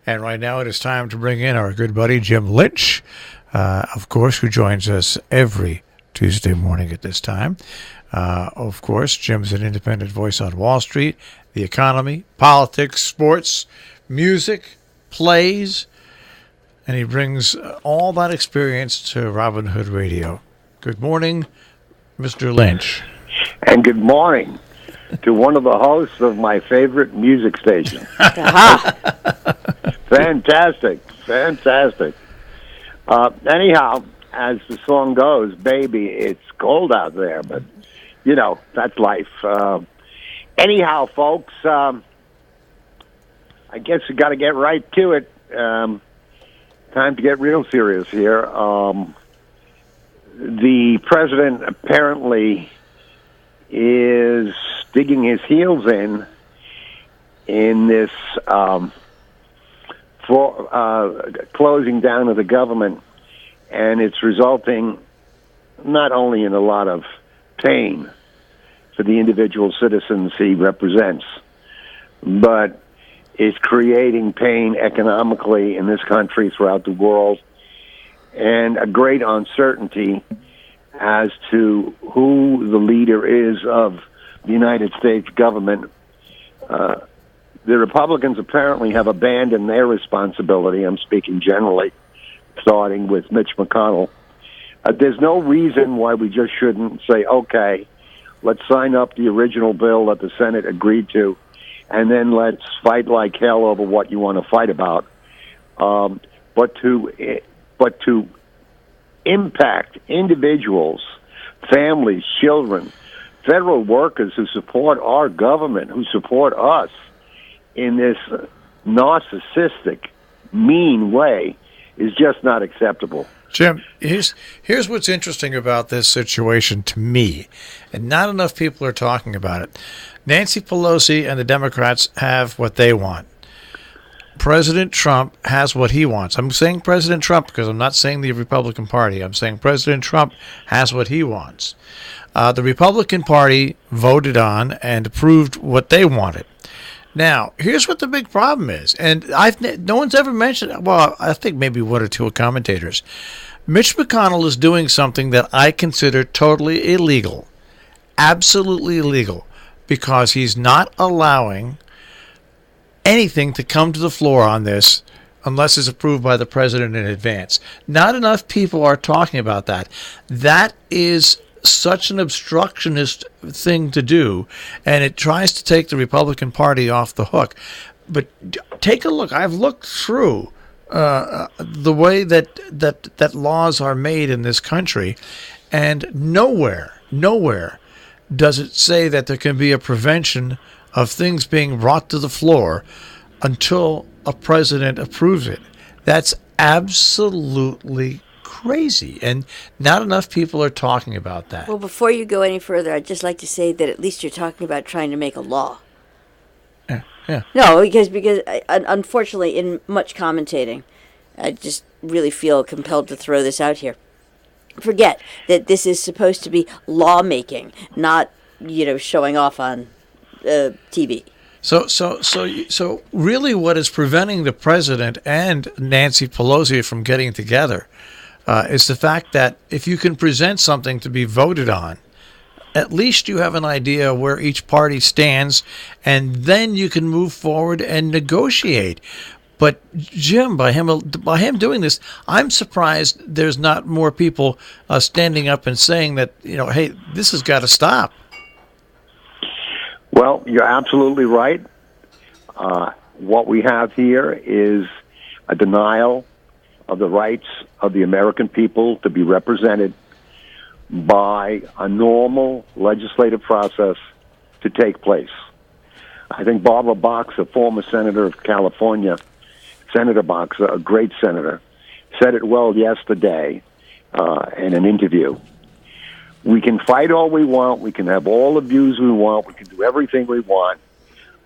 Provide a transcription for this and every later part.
And right now it is time to bring in our good buddy Jim Lynch, of course, who joins us every Tuesday morning at this time. Of course, Jim's an independent voice on Wall Street, the economy, politics, sports, music, plays, and he brings all that experience to Robin Hood Radio. Good morning, Mr. Lynch. And good morning to one of the hosts of my favorite music station. Fantastic. Anyhow, as the song goes, baby, it's cold out there, but, you know, that's life. Anyhow, folks, I guess we got to get right to it. Time to get real serious here. The president apparently is digging his heels in this closing down of the government, and it's resulting not only in a lot of pain for the individual citizens he represents, but is creating pain economically in this country, throughout the world, and a great uncertainty as to who the leader is of the United States government. The Republicans apparently have abandoned their responsibility. I'm speaking generally, starting with Mitch McConnell. There's no reason why we just shouldn't say, okay, let's sign up the original bill that the Senate agreed to, and then let's fight like hell over what you want to fight about. But to impact individuals, families, children, federal workers who support our government, who support us in this narcissistic, mean way, is just not acceptable. Jim, here's what's interesting about this situation to me, and not enough people are talking about it. Nancy Pelosi and the Democrats have what they want. President Trump has what he wants. I'm saying President Trump because I'm not saying the Republican Party. I'm saying President Trump has what he wants. The Republican Party voted on and approved what they wanted. Now, here's what the big problem is, and no one's ever mentioned. Well, I think maybe one or two commentators. Mitch McConnell is doing something that I consider totally illegal, absolutely illegal, because he's not allowing anything to come to the floor on this unless it's approved by the president in advance. Not enough people are talking about that. That is such an obstructionist thing to do, and it tries to take the Republican Party off the hook. But take a look. I've looked through the way that laws are made in this country, and nowhere does it say that there can be a prevention of things being brought to the floor until a president approves it. That's absolutely crazy, and not enough people are talking about that. Well, before you go any further, I'd just like to say that at least you're talking about trying to make a law. Yeah. No, because unfortunately, in much commentating, I just really feel compelled to throw this out here. Forget that this is supposed to be lawmaking, not, showing off on TV. So really what is preventing the president and Nancy Pelosi from getting together is the fact that if you can present something to be voted on, at least you have an idea where each party stands, and then you can move forward and negotiate. But Jim, by him doing this, I'm surprised there's not more people standing up and saying that, hey, this has got to stop. Well, you're absolutely right. What we have here is a denial of the rights of the American people to be represented by a normal legislative process to take place. I think Barbara Boxer, a former senator of California, Senator Boxer, a great senator, said it well yesterday in an interview. We can fight all we want. We can have all the views we want. We can do everything we want.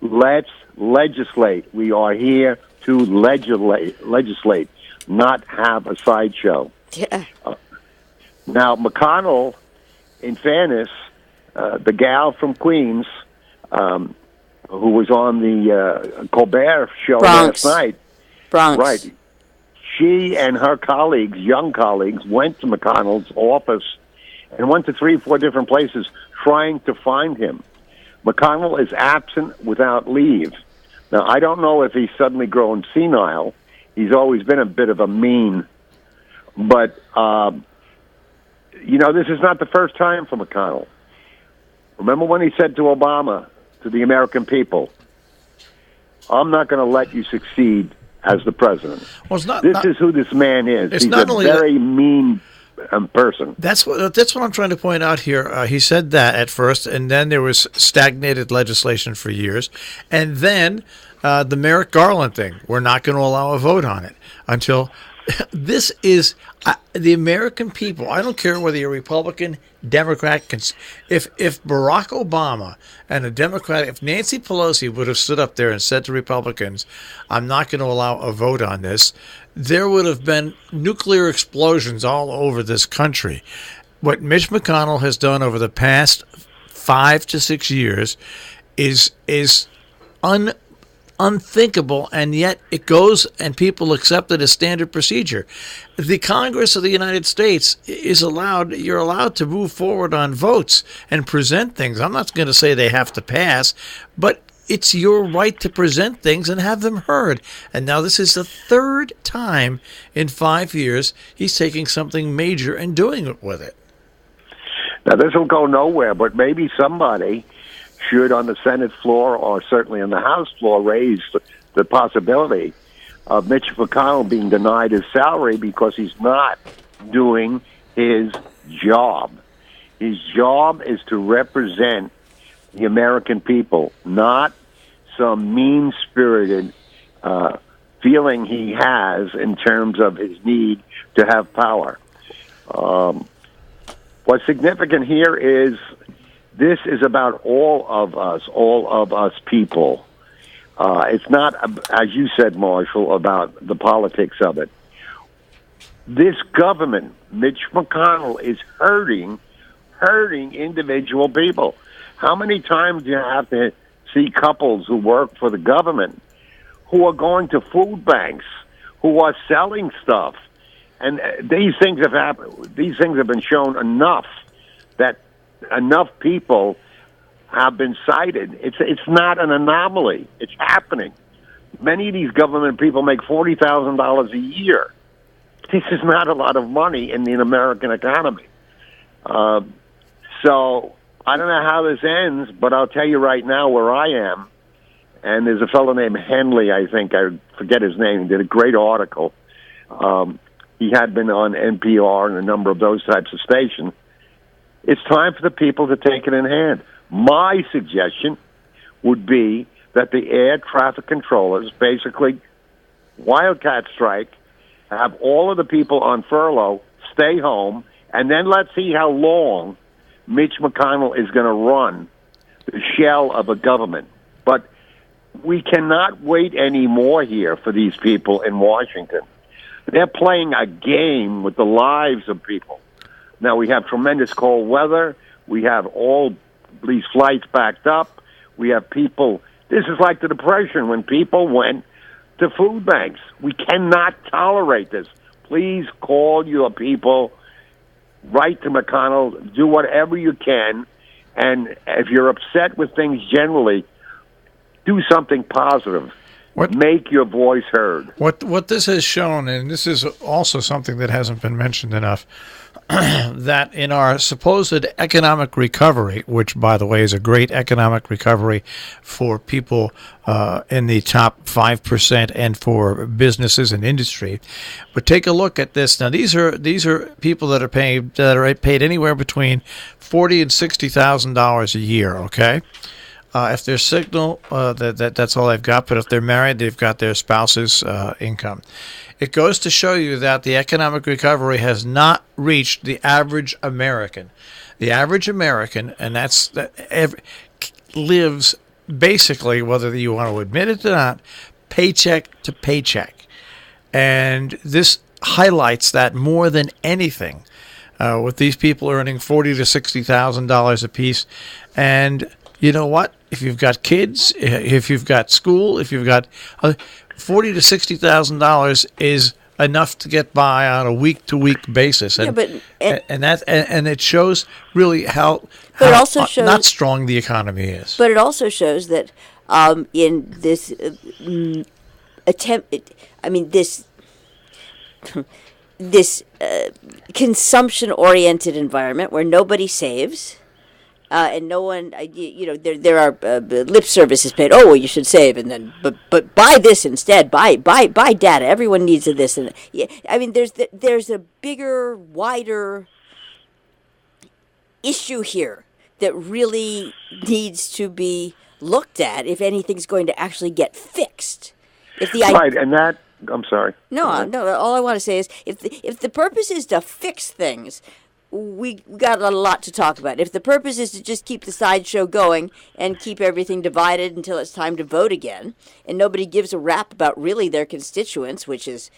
Let's legislate. We are here to legislate, not have a sideshow. Yeah. Now, McConnell, in fairness, the gal from Queens, who was on the Colbert show Bronx. last night, Bronx. Right. She and her colleagues, young colleagues, went to McConnell's office and went to 3 or 4 different places trying to find him. McConnell is absent without leave. Now, I don't know if he's suddenly grown senile. He's always been a bit of a mean. But, this is not the first time for McConnell. Remember when he said to Obama, to the American people, I'm not going to let you succeed as the president. Well, it's not, this is who this man is. It's He's not a only very mean person. That's what I'm trying to point out here. He said that at first, and then there was stagnated legislation for years, and then the Merrick Garland thing. We're not going to allow a vote on it until this is the American people. I don't care whether you're Republican, Democrat. If Barack Obama and a Democrat, if Nancy Pelosi would have stood up there and said to Republicans, I'm not going to allow a vote on this, there would have been nuclear explosions all over this country. What Mitch McConnell has done over the past 5 to 6 years is unthinkable, and yet it goes and people accept it as standard procedure. The Congress of the United States you're allowed to move forward on votes and present things. I'm not going to say they have to pass, but it's your right to present things and have them heard. And now this is the 3rd time in 5 years he's taking something major and doing it with it. Now, this will go nowhere, but maybe somebody should, on the Senate floor or certainly on the House floor, raise the possibility of Mitch McConnell being denied his salary because he's not doing his job. His job is to represent the American people, not some mean-spirited feeling he has in terms of his need to have power. What's significant here is this is about all of us people. It's not, as you said, Marshall, about the politics of it. This government, Mitch McConnell, is hurting individual people. How many times do you have to see couples who work for the government who are going to food banks, who are selling stuff? And these things have happened. These things have been shown enough that enough people have been cited. It's not an anomaly. It's happening. Many of these government people make $40,000 a year. This is not a lot of money in the American economy. So I don't know how this ends, but I'll tell you right now where I am. And there's a fellow named Henley, I think, I forget his name, did a great article. He had been on NPR and a number of those types of stations. It's time for the people to take it in hand. My suggestion would be that the air traffic controllers basically wildcat strike, have all of the people on furlough stay home, and then let's see how long Mitch McConnell is going to run the shell of a government. But we cannot wait anymore here for these people in Washington. They're playing a game with the lives of people. Now, we have tremendous cold weather. We have all these flights backed up. We have people. This is like the Depression when people went to food banks. We cannot tolerate this. Please call your people, write to McConnell, do whatever you can. And if you're upset with things generally, do something positive. Make your voice heard. What this has shown, and this is also something that hasn't been mentioned enough, that in our supposed economic recovery, which, by the way, is a great economic recovery for people in the top 5% and for businesses and industry, but take a look at this. Now, these are people that are paid anywhere between $40,000 and $60,000 a year. Okay. If they're single, that's all they've got. But if they're married, they've got their spouse's income. It goes to show you that the economic recovery has not reached the average American. The average American, and lives basically, whether you want to admit it or not, paycheck to paycheck. And this highlights that more than anything, with these people earning $40,000 to $60,000 apiece. And you know what? If you've got kids, if you've got school, if you've got $40,000 to $60,000 is enough to get by on a week-to-week basis, and and it shows really how it also shows, not strong the economy is. But it also shows that in this this consumption-oriented environment where nobody saves. And no one, there are lip services paid. Oh, well, you should save, and then, but buy this instead. Buy data. Everyone needs this, and there's a bigger, wider issue here that really needs to be looked at if anything's going to actually get fixed. Right, and that. I'm sorry. No. All I want to say is, if the purpose is to fix things, we got a lot to talk about. If the purpose is to just keep the sideshow going and keep everything divided until it's time to vote again, and nobody gives a rap about really their constituents, which is,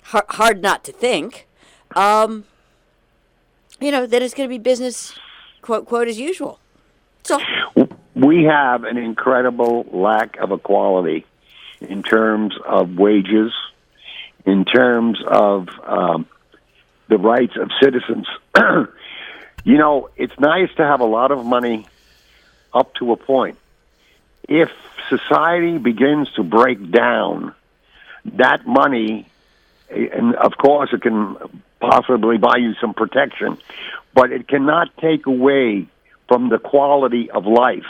hard not to think, then it's going to be business, quote, as usual. So we have an incredible lack of equality in terms of wages, in terms of the rights of citizens. It's nice to have a lot of money up to a point. If society begins to break down, that money, and of course it can possibly buy you some protection, but it cannot take away from the quality of life,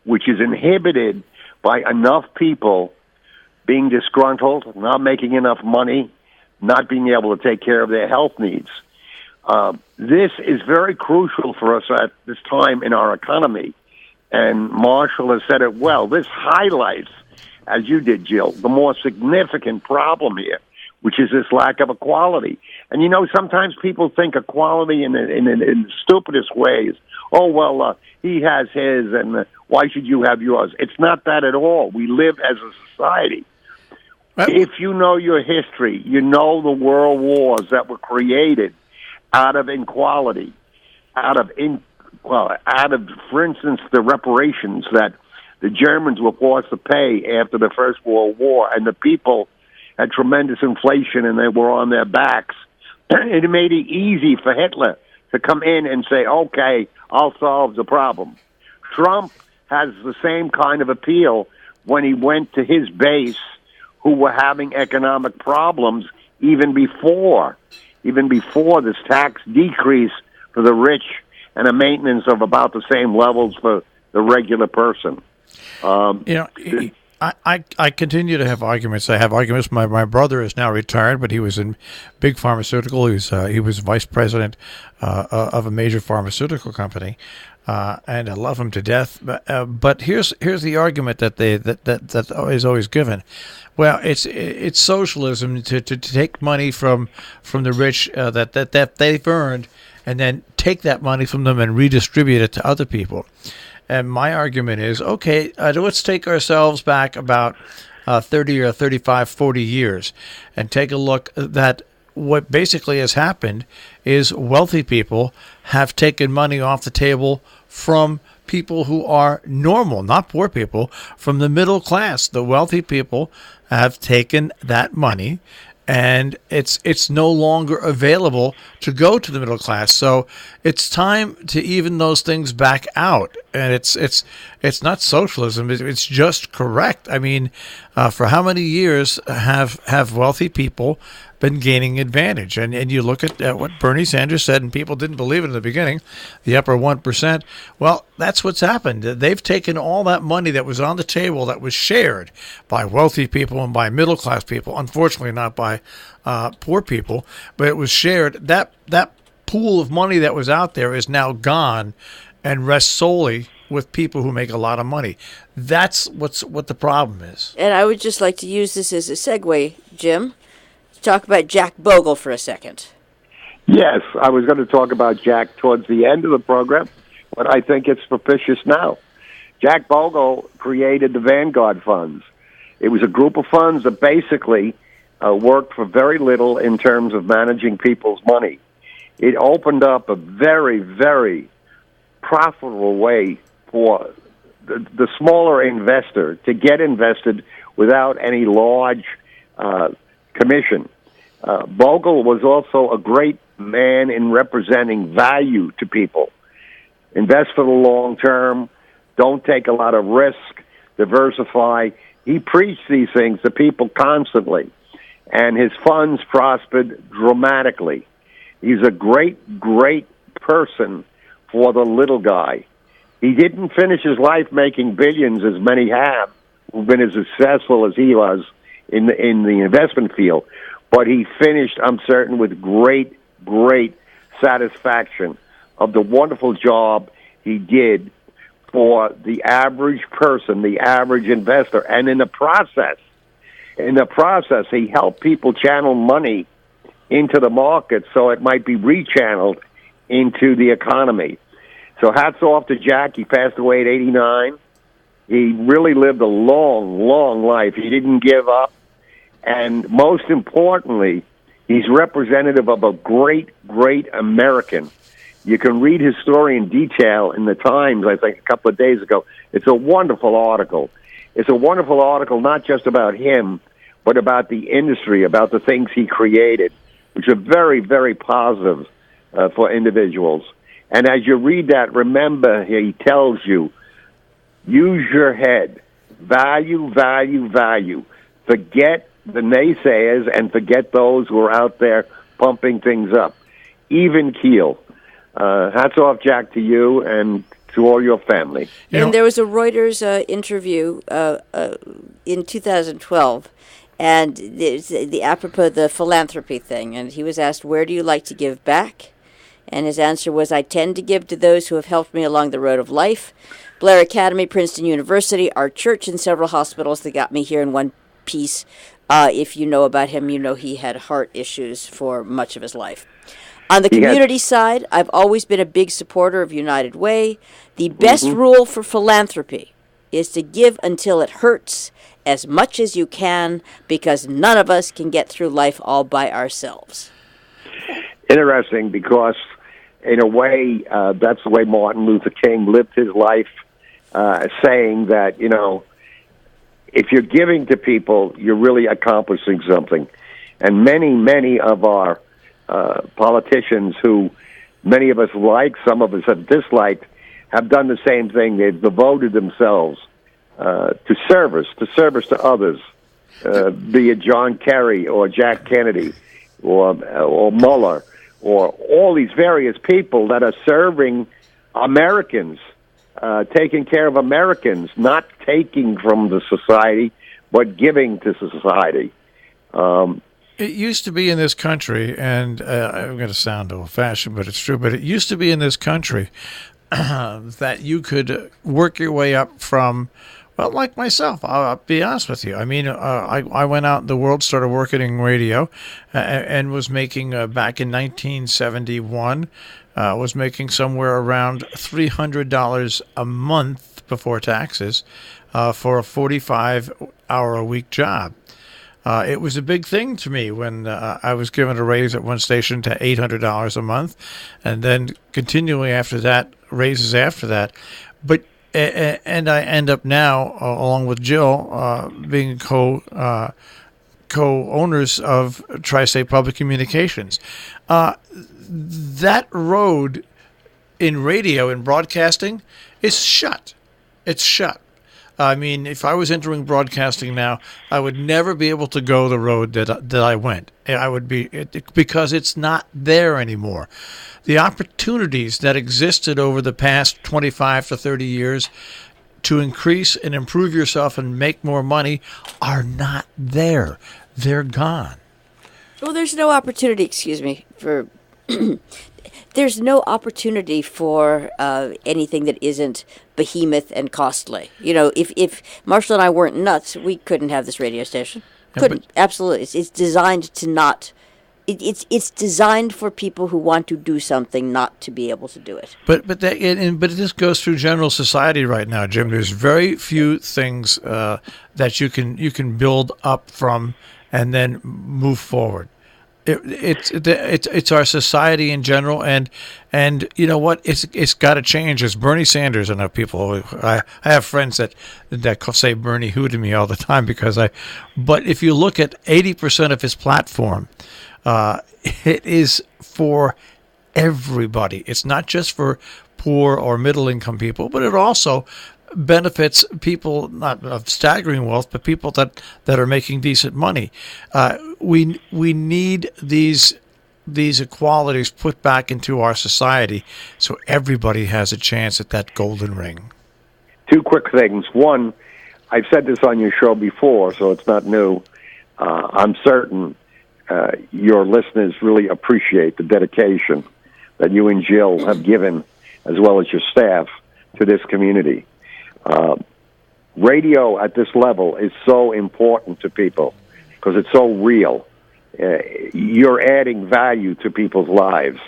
which is inhibited by enough people being disgruntled, not making enough money, not being able to take care of their health needs. This is very crucial for us at this time in our economy. And Marshall has said it well. This highlights, as you did, Jill, the more significant problem here, which is this lack of equality. And, sometimes people think equality in the stupidest ways. Oh, well, he has his, and why should you have yours? It's not that at all. We live as a society. If you know your history, you know the world wars that were created out of inequality, out of, for instance, the reparations that the Germans were forced to pay after the First World War, and the people had tremendous inflation and they were on their backs. It made it easy for Hitler to come in and say, okay, I'll solve the problem. Trump has the same kind of appeal when he went to his base, who were having economic problems even before this tax decrease for the rich and a maintenance of about the same levels for the regular person. I continue to have arguments. I have arguments. My brother is now retired, but he was in big pharmaceutical. He was vice president of a major pharmaceutical company. And I love him to death, but here's the argument that is always given. Well, it's socialism to take money from the rich that they've earned, and then take that money from them and redistribute it to other people. And my argument is, okay, let's take ourselves back about 30 or 35, 40 years, and take a look that what basically has happened is wealthy people have taken money off the table from people who are normal, not poor people, from the middle class. The wealthy people have taken that money, and it's no longer available to go to the middle class. So it's time to even those things back out. And it's not socialism. It's just correct. I mean, for how many years have wealthy people been gaining advantage? And you look at what Bernie Sanders said, and people didn't believe it in the beginning, the upper 1%. Well, that's what's happened. They've taken all that money that was on the table that was shared by wealthy people and by middle class people, unfortunately not by poor people, but it was shared. That pool of money that was out there is now gone and rests solely with people who make a lot of money. That's what the problem is. And I would just like to use this as a segue, Jim, talk about Jack Bogle for a second. Yes, I was going to talk about Jack towards the end of the program, but I think it's propitious now. Jack Bogle created the Vanguard funds. It was a group of funds that basically worked for very little in terms of managing people's money. It opened up a very, very profitable way for the smaller investor to get invested without any large commission. Bogle was also a great man in representing value to people. Invest for the long term. Don't take a lot of risk. Diversify. He preached these things to people constantly, and his funds prospered dramatically. He's a great, great person for the little guy. He didn't finish his life making billions, as many have, who've been as successful as he was in the investment field. But he finished, I'm certain, with great, great satisfaction of the wonderful job he did for the average person, the average investor. And in the process, he helped people channel money into the market so it might be rechanneled into the economy. So hats off to Jack. He passed away at 89. He really lived a long, long life. He didn't give up. And most importantly, he's representative of a great, great American. You can read his story in detail in the Times, I think, a couple of days ago. It's a wonderful article. It's a wonderful article not just about him, but about the industry, about the things he created, which are very, very positive for individuals. And as you read that, remember, he tells you, use your head. Value, value, value. Forget the naysayers and forget those who are out there pumping things up. Even keel. Hats off, Jack, to you and to all your family. And there was a Reuters interview in 2012, and the apropos the philanthropy thing, and he was asked, where do you like to give back? And his answer was, I tend to give to those who have helped me along the road of life. Blair Academy, Princeton University, our church, and several hospitals that got me here in one piece. If you know about him, you know he had heart issues for much of his life. On the community side, I've always been a big supporter of United Way. The best rule for philanthropy is to give until it hurts as much as you can, because none of us can get through life all by ourselves. Interesting, because in a way, that's the way Martin Luther King lived his life, saying that, you know, if you're giving to people, you're really accomplishing something. And many, many of our politicians who many of us like, some of us have disliked, have done the same thing. They've devoted themselves to service to others, be it John Kerry or Jack Kennedy or Mueller, or all these various people that are serving Americans, taking care of Americans, not taking from the society, but giving to society. It used to be in this country, and I'm going to sound old-fashioned, but it's true, but it used to be in this country that you could work your way up from, well, like myself, I'll be honest with you. I mean, I went out in the world, started working in radio, and was making, back in 1971, was making somewhere around $300 a month before taxes for a 45-hour-a-week job. It was a big thing to me when I was given a raise at one station to $800 a month, and then continually after that, raises after that. But and I end up now, along with Jill, being co-owners of Tri-State Public Communications. That road in radio and broadcasting is shut. It's shut. I mean, if I was entering broadcasting now, I would never be able to go the road that I went. I would be, because it's not there anymore. The opportunities that existed over the past 25 to 30 years to increase and improve yourself and make more money are not there. They're gone. Well, there's no opportunity, for there's no opportunity for anything that isn't behemoth and costly. You know, if Marshall and I weren't nuts, we couldn't have this radio station. Couldn't. Absolutely. It's designed to not. It's designed for people who want to do something, not to be able to do it. But this goes through general society right now, Jim. There's very few things that you can build up from and then move forward. It's our society in general, and you know what? It's got to change. It's Bernie Sanders. I know people. I have friends that say Bernie who to me all the time because But if you look at 80% of his platform, it is for everybody. It's not just for poor or middle income people, but it also benefits people not of staggering wealth, but people that are making decent money. We need these equalities put back into our society so everybody has a chance at that golden ring. Two quick things. One, I've said this on your show before, so it's not new. I'm certain your listeners really appreciate the dedication that you and Jill have given, as well as your staff, to this community. Radio at this level is so important to people because it's so real. You're adding value to people's lives,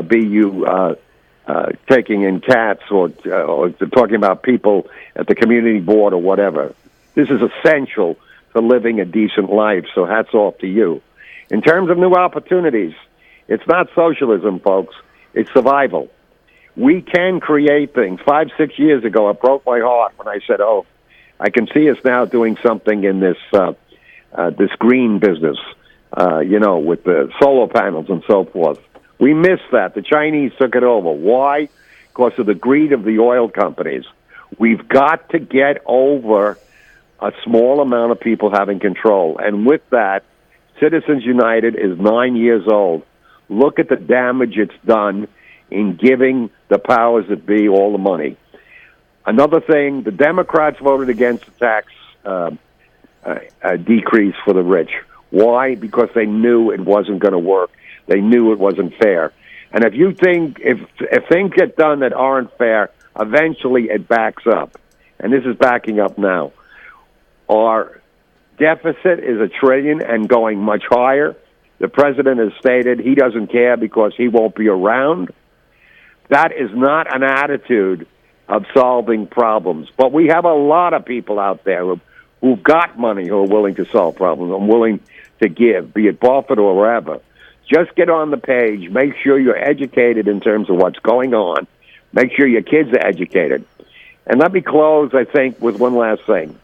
be you taking in cats or talking about people at the community board or whatever. This is essential to living a decent life, so hats off to you. In terms of new opportunities, it's not socialism, folks. It's survival. We can create things. 5-6 years ago, it broke my heart when I said, "Oh, I can see us now doing something in this this green business, with the solar panels and so forth." We missed that. The Chinese took it over. Why? Because of the greed of the oil companies. We've got to get over a small amount of people having control. And with that, Citizens United is 9 years old. Look at the damage it's done in giving the powers that be all the money. Another thing, the Democrats voted against the tax decrease for the rich. Why? Because they knew it wasn't going to work. They knew it wasn't fair. And if you think, if things get done that aren't fair, eventually it backs up. And this is backing up now. Our deficit is $1 trillion and going much higher. The president has stated he doesn't care because he won't be around. That is not an attitude of solving problems. But we have a lot of people out there who've got money who are willing to solve problems and willing to give, be it Buffett or wherever. Just get on the page. Make sure you're educated in terms of what's going on. Make sure your kids are educated. And let me close, I think, with one last thing.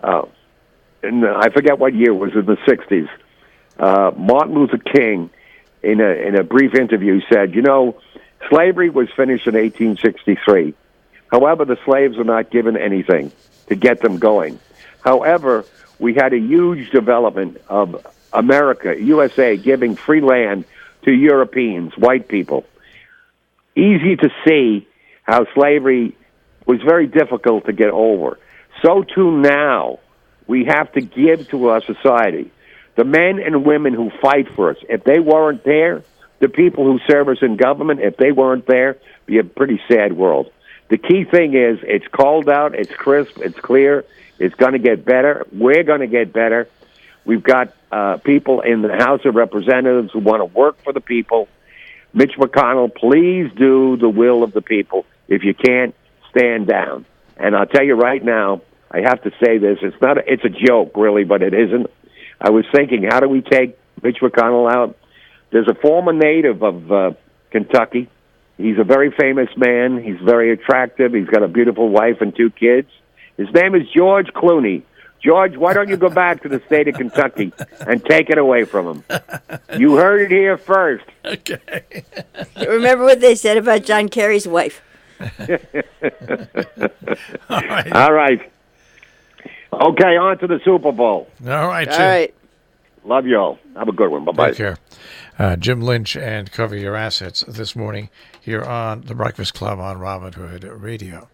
And I forget what year it was, in the 60s. Martin Luther King, in a brief interview, said, slavery was finished in 1863. However, the slaves were not given anything to get them going. However, we had a huge development of America, USA, giving free land to Europeans, white people. Easy to see how slavery was very difficult to get over. So too now, we have to give to our society. The men and women who fight for us, if they weren't there, the people who serve us in government, if they weren't there, it'd be a pretty sad world. The key thing is it's cold out, it's crisp, it's clear, it's going to get better. We're going to get better. We've got people in the House of Representatives who want to work for the people. Mitch McConnell, please do the will of the people. If you can't, stand down. And I'll tell you right now, I have to say this, it's a joke, really, but it isn't. I was thinking, how do we take Mitch McConnell out? There's a former native of Kentucky. He's a very famous man. He's very attractive. He's got a beautiful wife and 2 kids. His name is George Clooney. George, why don't you go back to the state of Kentucky and take it away from him? You heard it here first. Okay. Remember what they said about John Kerry's wife. All right. All right. Okay, on to the Super Bowl. All right, Jim. All right. Love you all. Have a good one. Bye-bye. Take care. Jim Lynch and Cover Your Assets this morning here on The Breakfast Club on Robin Hood Radio.